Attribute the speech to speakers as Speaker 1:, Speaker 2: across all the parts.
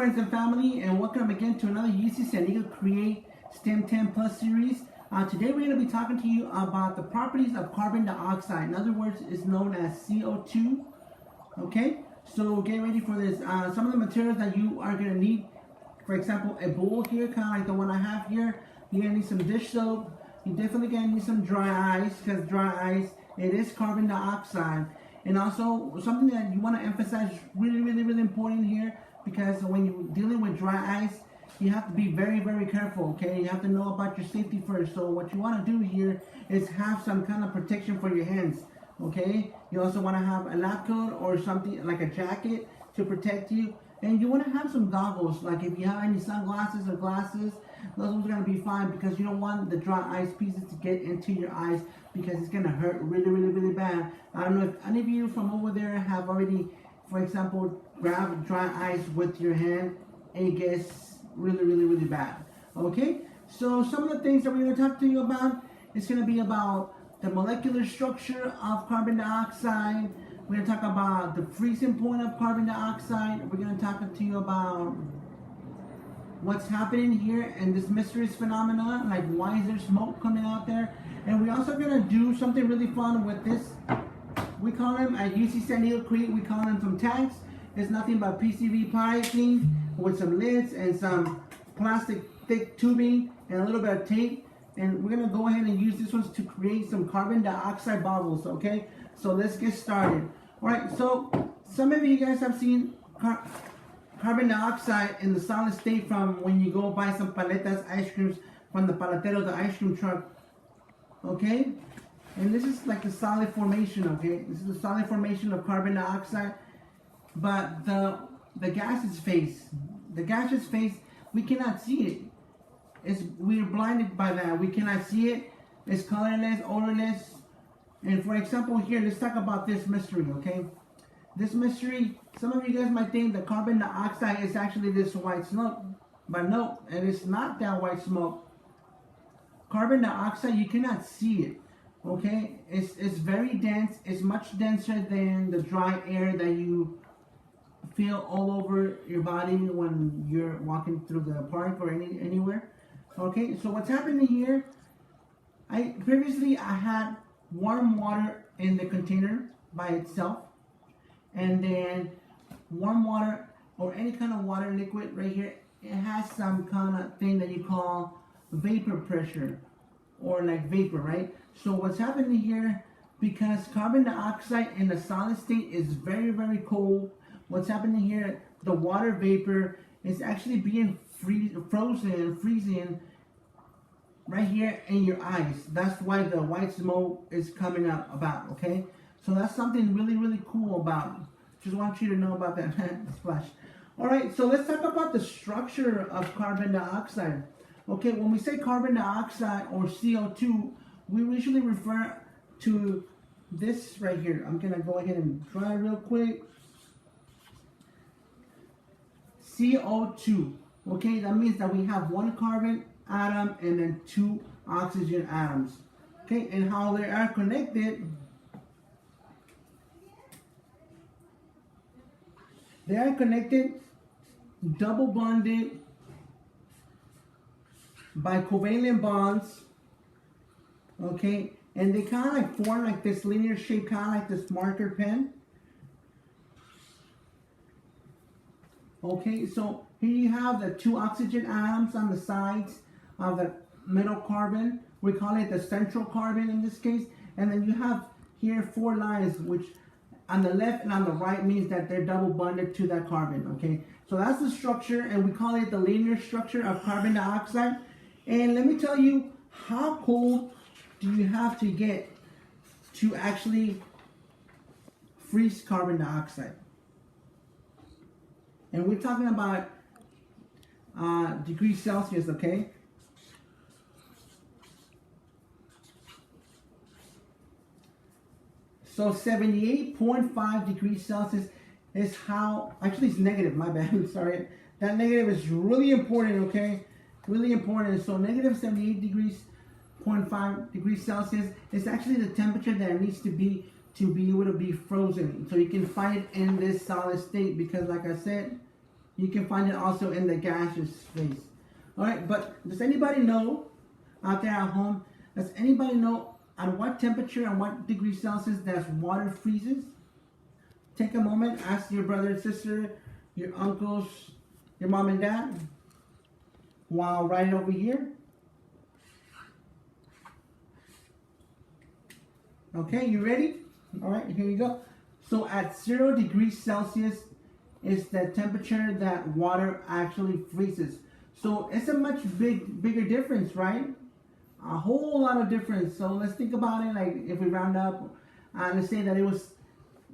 Speaker 1: friends and family, and welcome again to another UC San Diego Create STEM10 Plus series. Today we're going to be talking to you about the properties of carbon dioxide. In other words, it's known as CO2. Okay, so get ready for this. Some of the materials that you are going to need, for example, a bowl here, kind of like the one I have here. You're going to need some dish soap. You're definitely going to need some dry ice, because dry ice, it is carbon dioxide. And also, something that you want to emphasize really important here, because when you're dealing with dry ice, you have to be very careful, okay? You have to know about your safety first. So what you want to do here is have some kind of protection for your hands, okay? You also want to have a lab coat or something like a jacket to protect you. And you want to have some goggles, like if you have any sunglasses or glasses, those ones are going to be fine, because you don't want the dry ice pieces to get into your eyes, because it's going to hurt really bad. I don't know if any of you from over there have already, for example, grabbed dry ice with your hand, and it gets really bad. Okay, so some of the things that we're going to talk to you about is going to be about the molecular structure of carbon dioxide. We're going to talk about the freezing point of carbon dioxide. We're going to talk to you about what's happening here and this mysterious phenomenon, like why is there smoke coming out there. And we're also going to do something really fun with this. We call them at UC San Diego Create, we call them some tags. It's nothing but PCV piping with some lids and some plastic thick tubing and a little bit of tape. And we're going to go ahead and use these ones to create some carbon dioxide bubbles, okay? So let's get started. All right, so some of you guys have seen carbon dioxide in the solid state from when you go buy some paletas ice creams from the paletero, the ice cream truck, okay? And this is like the solid formation, okay? This is the solid formation of carbon dioxide. But the gaseous phase, we cannot see it. We're blinded by that. We cannot see it. It's colorless, odorless. And for example here, let's talk about this mystery, okay? This mystery, some of you guys might think that carbon dioxide is actually this white smoke. But no, it is not that white smoke. Carbon dioxide, you cannot see it, okay? It's very dense. It's much denser than the dry air that you feel all over your body when you're walking through the park or anywhere. Okay, so what's happening here, previously I had warm water in the container by itself, and then warm water or any kind of water liquid right here, it has some kind of thing that you call vapor pressure, or like vapor, right? So what's happening here, because carbon dioxide in the solid state is very cold, what's happening here, the water vapor is actually being freezing right here in your eyes. That's why the white smoke is coming up about, okay? So that's something really cool about. Just want you to know about that splash. All right, so let's talk about the structure of carbon dioxide. Okay, when we say carbon dioxide or CO2, we usually refer to this right here. I'm gonna go ahead and try real quick. CO2, okay, that means that we have one carbon atom and then two oxygen atoms, okay, and how they are connected. They are connected, double bonded by covalent bonds, okay, and they kind of like form like this linear shape, kind of like this marker pen. Okay, so here you have the two oxygen atoms on the sides of the middle carbon. We call it the central carbon in this case. And then you have here four lines, which on the left and on the right means that they're double bonded to that carbon, okay? So that's the structure, and we call it the linear structure of carbon dioxide. And let me tell you, how cold do you have to get to actually freeze carbon dioxide? And we're talking about degrees Celsius, okay? So 78.5 degrees Celsius is how, actually it's negative, my bad, sorry. That negative is really important, okay? Really important. So negative 78.5 degrees Celsius is actually the temperature that it needs to be able to be frozen. So you can find it in this solid state, because like I said, You can find it also in the gaseous phase. All right, but does anybody know out there at home, does anybody know at what temperature and what degree Celsius that water freezes? Take a moment, ask your brother and sister, your uncles, your mom and dad, while right over here. Okay, you ready? All right, here you go. So at 0 degrees Celsius is the temperature that water actually freezes. So it's a much bigger difference, right? A whole lot of difference. So let's think about it, like if we round up, let's say that it was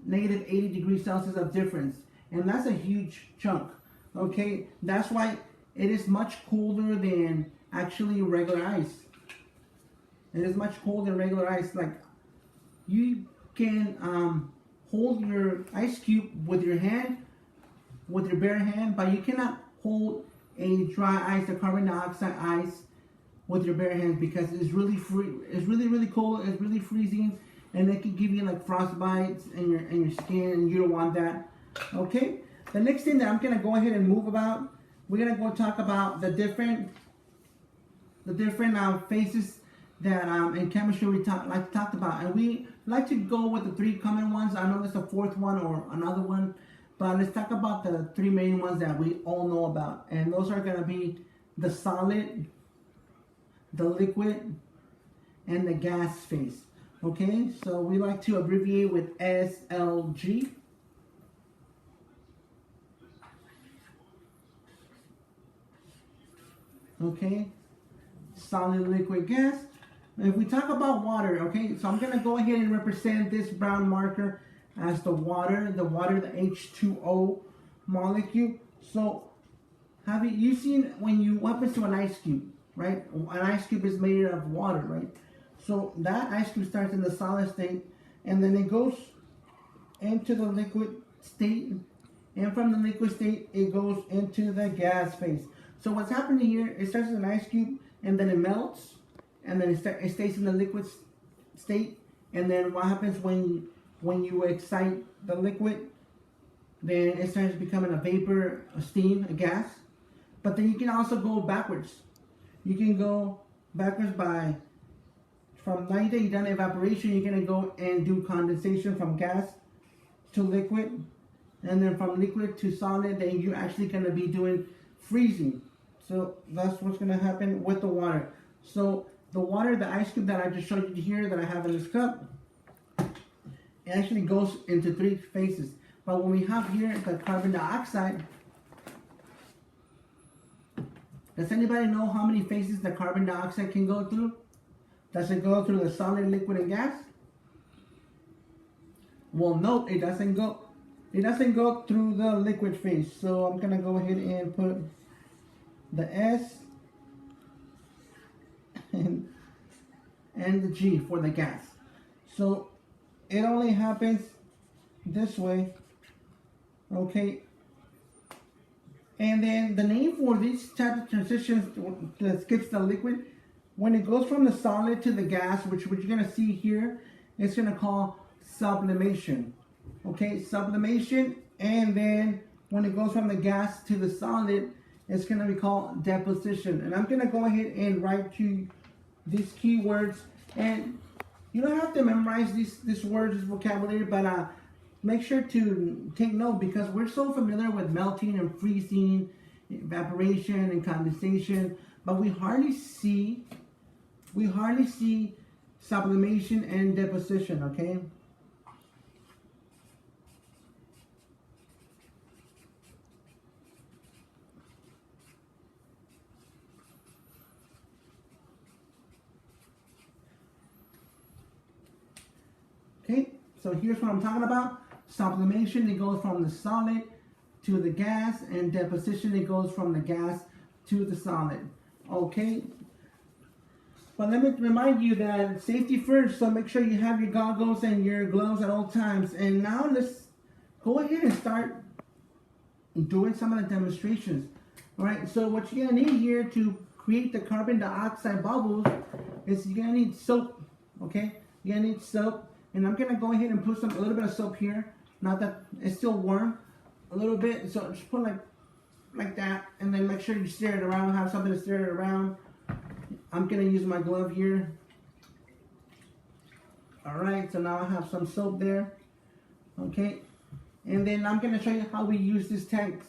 Speaker 1: negative 80 degrees Celsius of difference. And that's a huge chunk, okay? That's why it is much colder than actually regular ice. It is much colder than regular ice. Like you can hold your ice cube with your hand, with your bare hand, but you cannot hold a dry ice, a carbon dioxide ice, with your bare hands because it's really really cold. It's really freezing, and it can give you like frostbites in your skin, and you don't want that. Okay. The next thing that I'm gonna go ahead and move about, we're gonna go talk about the different phases that in chemistry we talked about, and we like to go with the 3 common ones. I know there's a 4th one or another one, but let's talk about the 3 main ones that we all know about, and those are gonna be the solid, the liquid, and the gas phase. Okay, so we like to abbreviate with SLG. Okay, solid, liquid, gas. If we talk about water, okay, so I'm gonna go ahead and represent this brown marker as the water, the H2O molecule. So have you seen when you what happens to an ice cube, right? An ice cube is made of water, right? So that ice cube starts in the solid state, and then it goes into the liquid state, and from the liquid state it goes into the gas phase. So what's happening here, it starts as an ice cube, and then it melts, and then it stays in the liquid state. And then what happens when you excite the liquid, then it starts becoming a vapor, a steam, a gas. But then you can also go backwards. You can go backwards from now that you've done evaporation, you're gonna go and do condensation from gas to liquid, and then from liquid to solid, then you're actually gonna be doing freezing. So that's what's gonna happen with the water. So the water, the ice cube that I just showed you here that I have in this cup, it actually goes into 3 phases. But when we have here the carbon dioxide, does anybody know how many phases the carbon dioxide can go through? Does it go through the solid, liquid, and gas? Well, no, it doesn't go. It doesn't go through the liquid phase. So I'm gonna go ahead and put the S and the G for the gas. So it only happens this way, okay? And then the name for these type of transitions that skips the liquid, when it goes from the solid to the gas, which you're gonna see here, it's gonna call sublimation. Okay, sublimation. And then when it goes from the gas to the solid, it's gonna be called deposition. And I'm gonna go ahead and write you these keywords, and you don't have to memorize these words, this vocabulary, but make sure to take note, because we're so familiar with melting and freezing, evaporation and condensation, but we hardly see sublimation and deposition. Okay. Okay, so here's what I'm talking about. Sublimation, it goes from the solid to the gas, and deposition, it goes from the gas to the solid. Okay, but let me remind you that safety first, so make sure you have your goggles and your gloves at all times. And now let's go ahead and start doing some of the demonstrations. All right, so what you're gonna need here to create the carbon dioxide bubbles is you're gonna need soap. Okay, you're gonna need soap. And I'm gonna go ahead and put a little bit of soap here. Not that it's still warm, a little bit. So just put like like that, and then make sure you stir it around, have something to stir it around. I'm gonna use my glove here. Alright, so now I have some soap there. Okay, and then I'm gonna show you how we use these tanks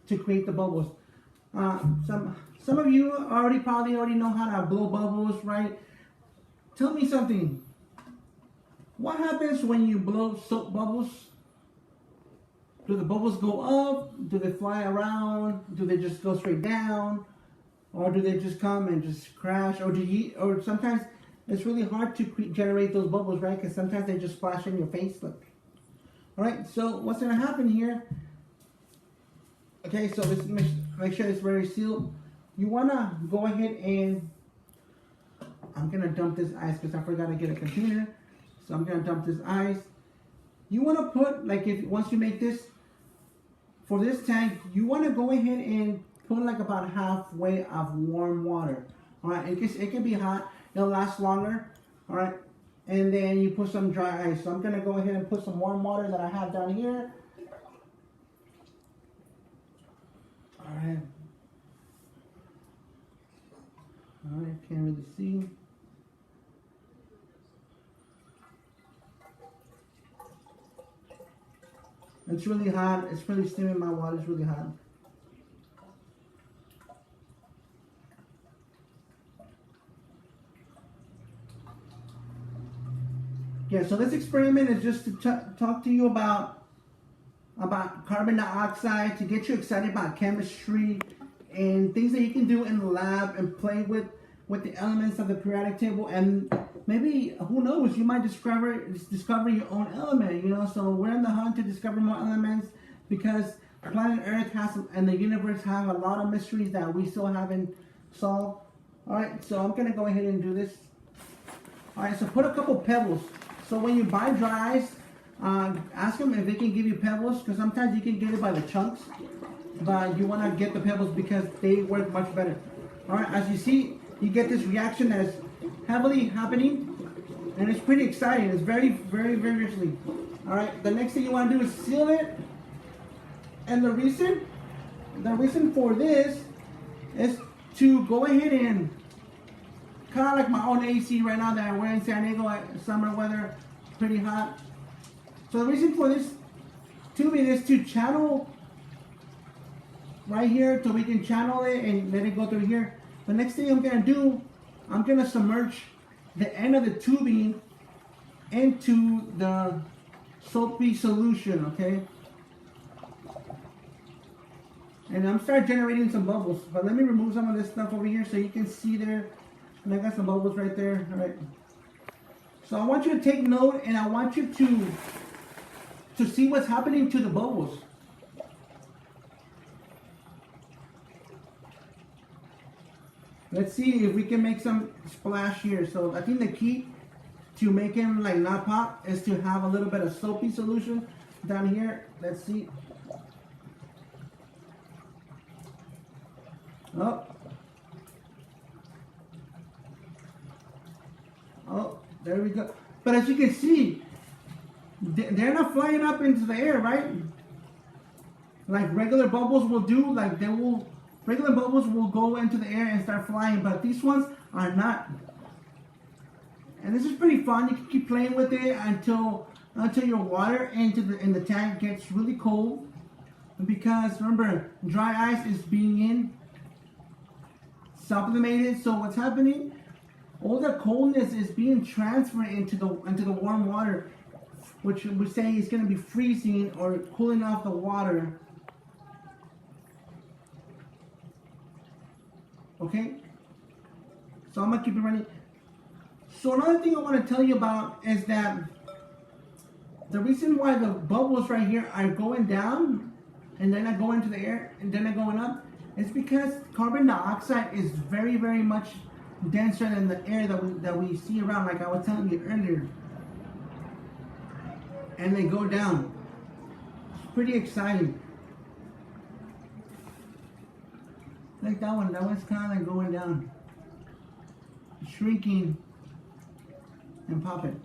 Speaker 1: to create the bubbles. Some of you probably already know how to blow bubbles, right? Tell me something. What happens when you blow soap bubbles? Do the bubbles go up? Do they fly around? Do they just go straight down? Or do they just come and just crash? Or sometimes it's really hard to generate those bubbles, right? Because sometimes they just splash in your face. Look. All right. So what's gonna happen here? Okay. So let's make sure it's very sealed. You wanna go ahead and I'm gonna dump this ice because I forgot to get a container. So I'm gonna dump this ice. You wanna put once you make this. For this tank, you want to go ahead and put like about halfway of warm water. All right, it can be hot. It'll last longer. All right, and then you put some dry ice. So I'm gonna go ahead and put some warm water that I have down here. All right. All right, can't really see. It's really hot. It's really steaming. My water is really hot. Yeah, so this experiment is just to talk to you about carbon dioxide, to get you excited about chemistry and things that you can do in the lab and play with the elements of the periodic table, and maybe, who knows, you might discover your own element, you know. So we're in the hunt to discover more elements because planet Earth and the universe have a lot of mysteries that we still haven't solved. All right, so I'm gonna go ahead and do this. All right, so put a couple pebbles. So when you buy dry ice, ask them if they can give you pebbles, because sometimes you can get it by the chunks, but you want to get the pebbles because they work much better. All right, as you see, you get this reaction that is heavily happening, and it's pretty exciting. It's very, very, very richly. All right, the next thing you want to do is seal it, and the reason for this is to go ahead and kind of like my own AC right now that we're in San Diego at summer weather, pretty hot. So the reason for this tubing is to channel right here, so we can channel it and let it go through here. The next thing I'm gonna do, I'm gonna submerge the end of the tubing into the soapy solution, okay? And I'm start generating some bubbles. But let me remove some of this stuff over here so you can see there. And I got some bubbles right there. All right. So I want you to take note, and I want you to see what's happening to the bubbles. Let's see if we can make some splash here. So I think the key to make them like not pop is to have a little bit of soapy solution down here. Let's see. Oh, there we go. But as you can see, they're not flying up into the air, right? Like regular bubbles will do. Regular bubbles will go into the air and start flying, but these ones are not. And this is pretty fun. You can keep playing with it until your water in the tank gets really cold. Because remember, dry ice is being sublimated. So what's happening? All the coldness is being transferred into the warm water, which we say is going to be freezing or cooling off the water. Okay, so I'm gonna keep it running. So another thing I want to tell you about is that the reason why the bubbles right here are going down and then I go into the air and then I going up is because carbon dioxide is very, very much denser than the air that we see around, like I was telling you earlier. And they go down. It's pretty exciting. Like that one's kind of like going down, shrinking and popping.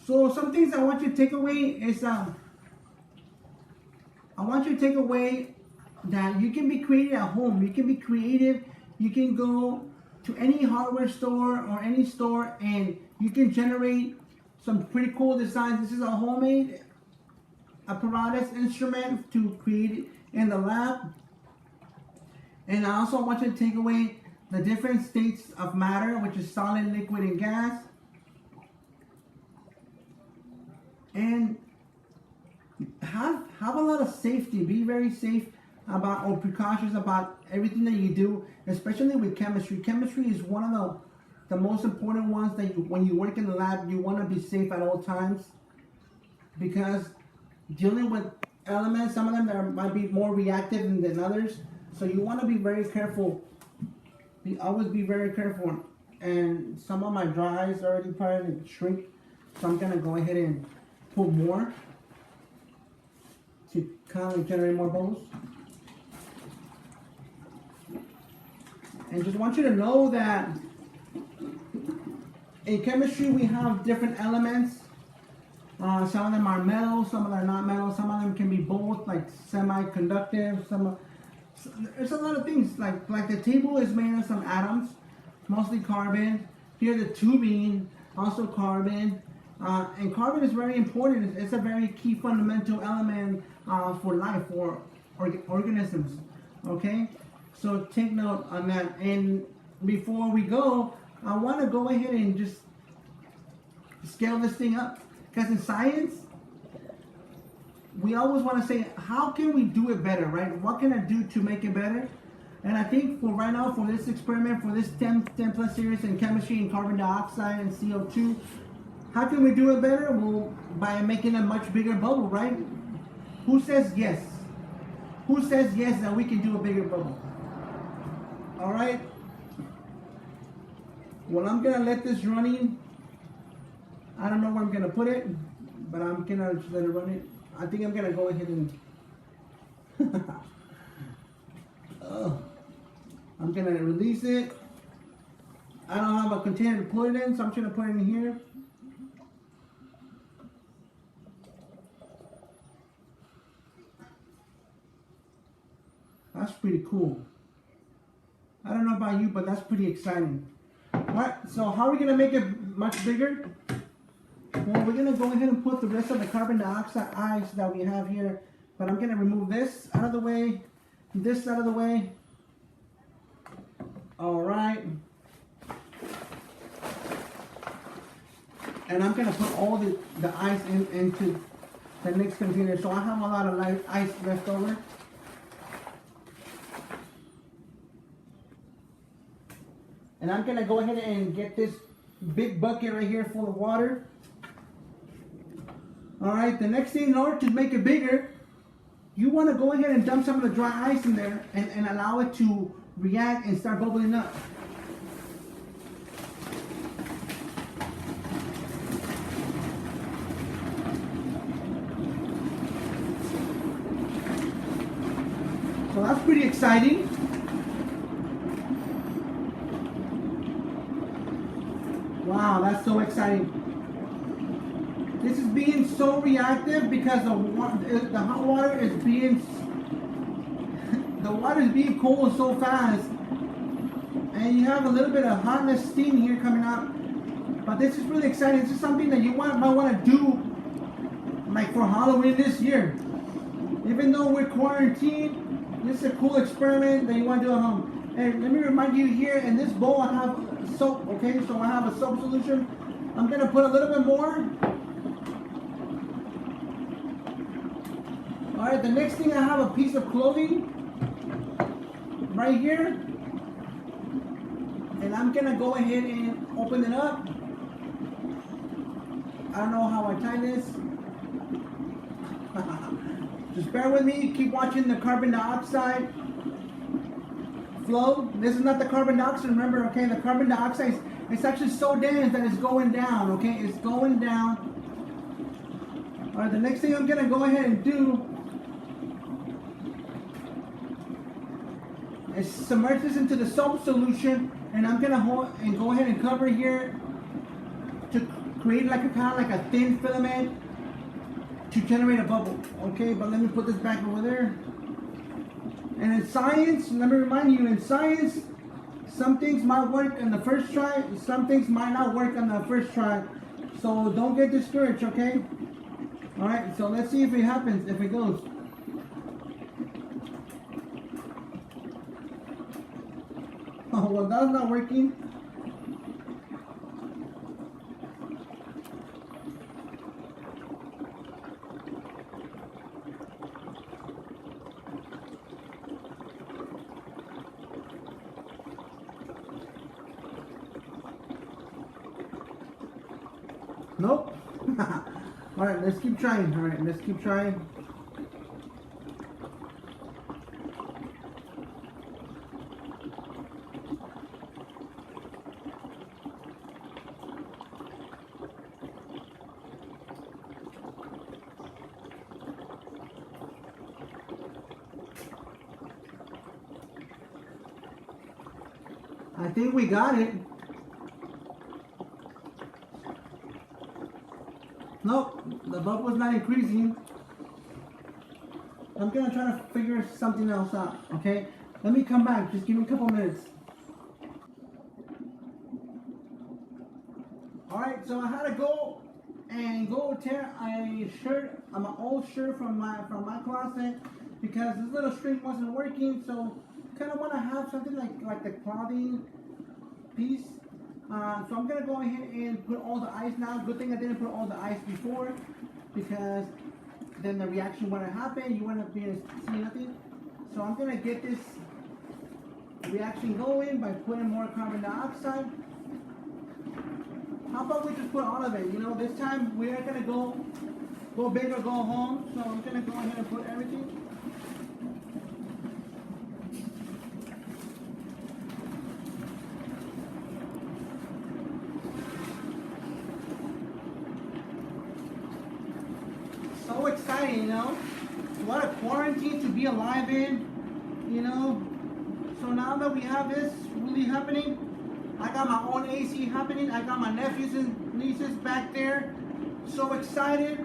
Speaker 1: So some things I want you to take away is I want you to take away that you can be creative at home. You can be creative. You can go to any hardware store or any store and you can generate some pretty cool designs. This is a homemade apparatus instrument to create it in the lab. And I also want you to take away the different states of matter, which is solid, liquid, and gas. And have a lot of safety. Be very safe about, or precautious about everything that you do, especially with chemistry. Chemistry is one of the most important ones that when you work in the lab, you want to be safe at all times, because dealing with elements, some of them that might be more reactive than others, so you want to be very careful. Always be very careful. And some of my dry ice already started to shrink, so I'm gonna go ahead and put more to kind of generate more bubbles. And just want you to know that in chemistry we have different elements. Some of them are metal, some of them are not metal, some of them can be both, like semi-conductive. There's a lot of things, like the table is made of some atoms, mostly carbon. Here the tubing, also carbon. And carbon is very important. It's a very key fundamental element for life, for organisms. Okay? So take note on that. And before we go, I want to go ahead and just scale this thing up. Because in science, we always want to say, how can we do it better, right? What can I do to make it better? And I think for right now, for this experiment, for this 10 plus series in chemistry and carbon dioxide and CO2, how can we do it better? Well, by making a much bigger bubble, right? Who says yes? Who says yes that we can do a bigger bubble? All right. Well, I'm gonna let this running. I don't know where I'm gonna put it, but I'm gonna just let it run it. I think I'm gonna go ahead and I'm gonna release it. I don't have a container to put it in, so I'm just gonna put it in here. That's pretty cool. I don't know about you, but that's pretty exciting. Alright, so how are we gonna make it much bigger? Well, we're gonna go ahead and put the rest of the carbon dioxide ice that we have here, but I'm gonna remove this out of the way, this out of the way. Alright. And I'm gonna put all the ice into the next container. So I have a lot of ice left over. And I'm gonna go ahead and get this big bucket right here full of water. Alright, the next thing, in order to make it bigger, you want to go ahead and dump some of the dry ice in there and allow it to react and start bubbling up. So that's pretty exciting. Wow, that's so exciting. This is being so reactive because the hot water is being cold so fast, and you have a little bit of hotness steam here coming out. But this is really exciting. This is something that you might want to do, like for Halloween this year. Even though we're quarantined, this is a cool experiment that you want to do at home. And let me remind you here, in this bowl I have soap. Okay, so I have a soap solution. I'm gonna put a little bit more. Alright, the next thing, I have a piece of clothing right here. And I'm gonna go ahead and open it up. I don't know how I tie this. Just bear with me, keep watching the carbon dioxide flow. This is not the carbon dioxide, remember, okay? The carbon dioxide, it's actually so dense that it's going down, okay? It's going down. Alright, the next thing I'm gonna go ahead and do is submerge this into the soap solution, and I'm gonna go ahead and cover here to create like a kind of like a thin filament to generate a bubble. Okay, but let me put this back over there, And in science, let me remind you, in science, some things might work on the first try, some things might not work on the first try. So don't get discouraged, okay? Alright, so let's see if it happens, if it goes. Oh, well, that's not working. Nope. Alright, let's keep trying. Alright, let's keep trying. I think we got it. Nope, the bubble was not increasing. I'm gonna try to figure something else out, okay? Let me come back, just give me a couple minutes. Alright, so I had to go tear a shirt, my old shirt from my closet because this little string wasn't working, so kinda wanna have something like the clothing piece. So I'm gonna go ahead and put all the ice now. Good thing I didn't put all the ice before, because then the reaction wouldn't happen. You wouldn't be able to see nothing. So I'm gonna get this reaction going by putting more carbon dioxide. How about we just put all of it? You know, this time we are gonna go big or go home. So I'm gonna go ahead and put everything. So exciting, you know. What a quarantine to be alive in, you know. So now that we have this really happening, I got my own AC happening. I got my nephews and nieces back there. So excited,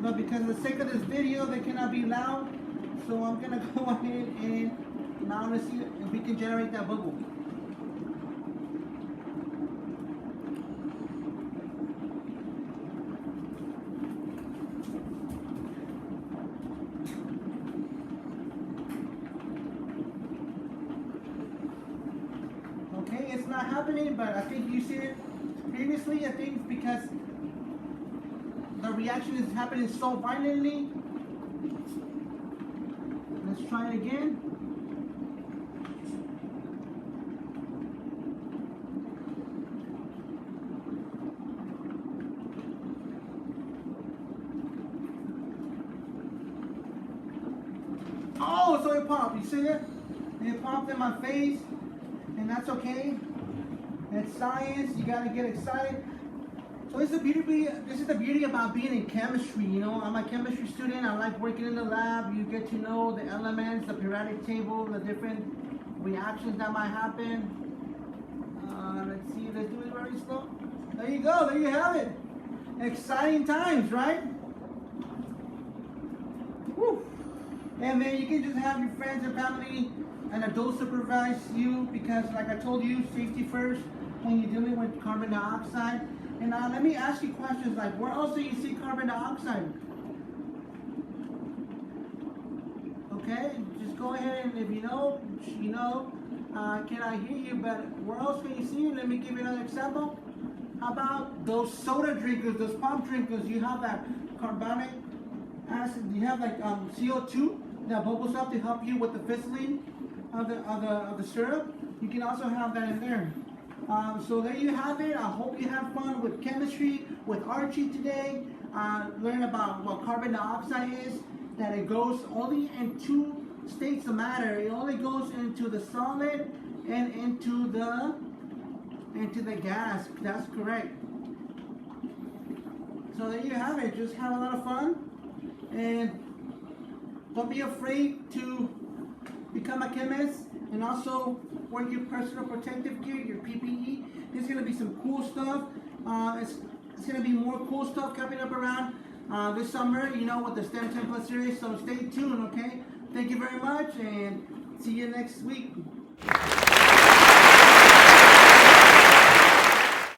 Speaker 1: but because of the sake of this video, they cannot be loud. So I'm gonna go ahead and now let's see if we can generate that bubble. Okay, it's not happening, but I think you see it previously. I think because the reaction is happening so violently. Let's try it again. Oh, so it popped. You see it? It popped in my face. And that's okay. It's science. You gotta get excited. So this is the beauty about being in chemistry. You know, I'm a chemistry student. I like working in the lab. You get to know the elements, the periodic table, the different reactions that might happen. Let's see. Let's do it very slow. There you go. There you have it. Exciting times, right? Woo. And then you can just have your friends and family and adults supervise you, because like I told you, safety first when you're dealing with carbon dioxide. And let me ask you questions like, where else do you see carbon dioxide? Okay, just go ahead and if you know, you know. Can I hear you? But where else can you see it? Let me give you another example. How about those soda drinkers, those pop drinkers? You have that carbonic acid. You have like CO2 that bubbles up to help you with the fizzling of the syrup. You can also have that in there. So there you have it. I hope you have fun with chemistry with Archie today. Learn about what carbon dioxide is, that it goes only in two states of matter. It only goes into the solid and into the gas. That's correct. So there you have it. Just have a lot of fun, and don't be afraid to become a chemist, and also wear your personal protective gear, your PPE. There's gonna be some cool stuff. It's gonna be more cool stuff coming up around this summer, you know, with the STEM10 Plus series. So stay tuned, okay? Thank you very much, and See you next week.